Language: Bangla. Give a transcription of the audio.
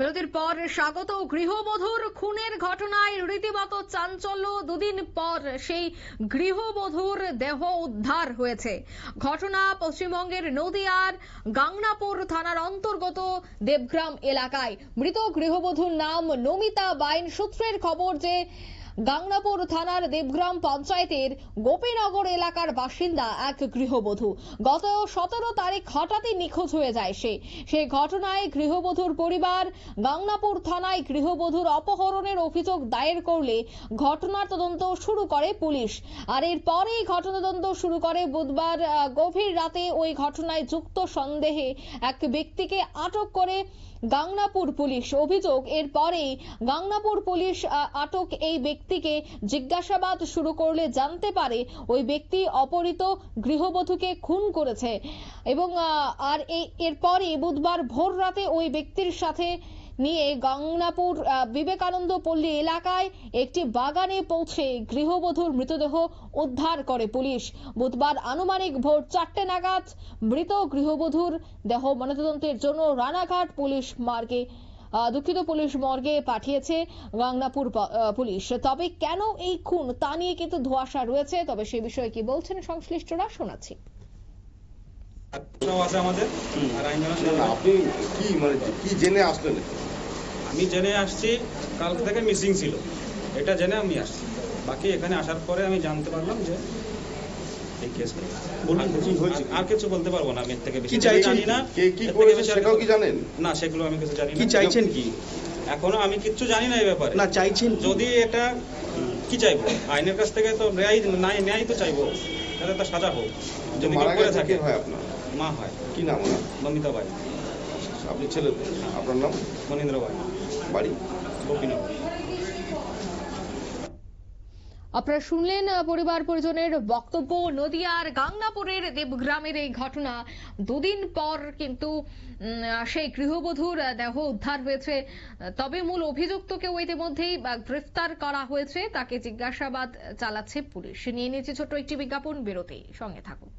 বিরতির পর স্বাগত। গৃহবধূর খুনের ঘটনায় রীতিমতো চাঞ্চল্য। দুদিন পর সেই গৃহবধূর দেহ উদ্ধার হয়েছে। ঘটনা পশ্চিমবঙ্গের নদিয়ার গাংনাপুর থানার অন্তর্গত দেবগ্রাম এলাকায়। মৃত গৃহবধূর নাম নমিতা বাইন। সূত্রের খবর যে গাংনাপুর থানার দেবগ্রাম পঞ্চায়েতের গোপীনগর এলাকার বাসিন্দা এক গৃহবধূ গত 17 তারিখ হঠাৎই নিখোঁজ হয়ে যায়। সেই ঘটনায় গৃহবধূর পরিবার গাংনাপুর থানায় গৃহবধূর অপহরণের অভিযোগ দায়ের করলে ঘটনার তদন্ত শুরু করে পুলিশ। আর এরপরেই ঘটনা তদন্ত শুরু করে বুধবার গভীর রাতে ওই ঘটনায় যুক্ত সন্দেহে এক ব্যক্তিকে আটক করে গাংনাপুর পুলিশ। অভিযোগ এরপরেই গাংনাপুর পুলিশ আটক এই ব্যক্তিকে জিজ্ঞাসাবাদ শুরু করলে জানতে পারে ওই ব্যক্তি অপহৃত গৃহবধূকে খুন করেছে। এবং এরপরে বুধবার ভোর রাতে ওই ব্যক্তির সাথে নিয়ে গাংনাপুর বিবেকানন্দ পল্লী এলাকায় একটি বাগানে পৌঁছে গৃহবধূর মৃতদেহ উদ্ধার করে পুলিশ। বুধবার আনুমানিক ভোর 4টে নাগাদ মৃত গৃহবধূর দেহ ময়নাতদন্তের জন্য রানাঘাট পুলিশ মর্গে পাঠিয়েছে গাংনাপুর পুলিশ। তবে কেন এই খুন তা নিয়ে কিন্তু ধোঁয়াশা রয়েছে। তবে সে বিষয়ে কি বলছেন সংশ্লিষ্টরা শোনাচ্ছি। আপনি কি জেনে আসলেন? আমি জেনে আসছি কাল থেকে মিসিং ছিল, এটা জেনে আমি আসছি। বাকি এখানে আসার পরে আমি জানতে পারলাম যে এই কেসটা আর কিছু বলতে পারবো না। আমি এর থেকে বেশি জানি না। কে কি করেছে সেটাও কি জানেন? না, সেগুলো আমি কিছু জানি না। কি চাইছেন কি? এখনো আমি কিচ্ছু জানি না এই ব্যাপারে। না চাইছেন যদি এটা কি চাইবো, আইনের কাছ থেকে তো ন্যায় তো চাইবো, তাহলে তো সাজা হোক। যদি কেউ করে থাকে। হয় আপনার মা হয়। কি নাম ওনার? নমিতা বাই। আপনি ছেলে? আপনার নাম? মনীন্দ্র বাই। বাড়ি? গোপীনগর। আপনারা শুনলেন পরিবার পরিজনের বক্তব্য। নদিয়ার গাংনাপুরের দেবগ্রামের এই ঘটনা। দুদিন পর কিন্তু সেই গৃহবধূর দেহ উদ্ধার হয়েছে। তবে মূল অভিযুক্তকেও ইতিমধ্যেই গ্রেফতার করা হয়েছে। তাকে জিজ্ঞাসাবাদ চালাচ্ছে পুলিশ। নিয়ে নিয়েছে ছোট্ট একটি বিজ্ঞাপন বিরতি, সঙ্গে থাকুন।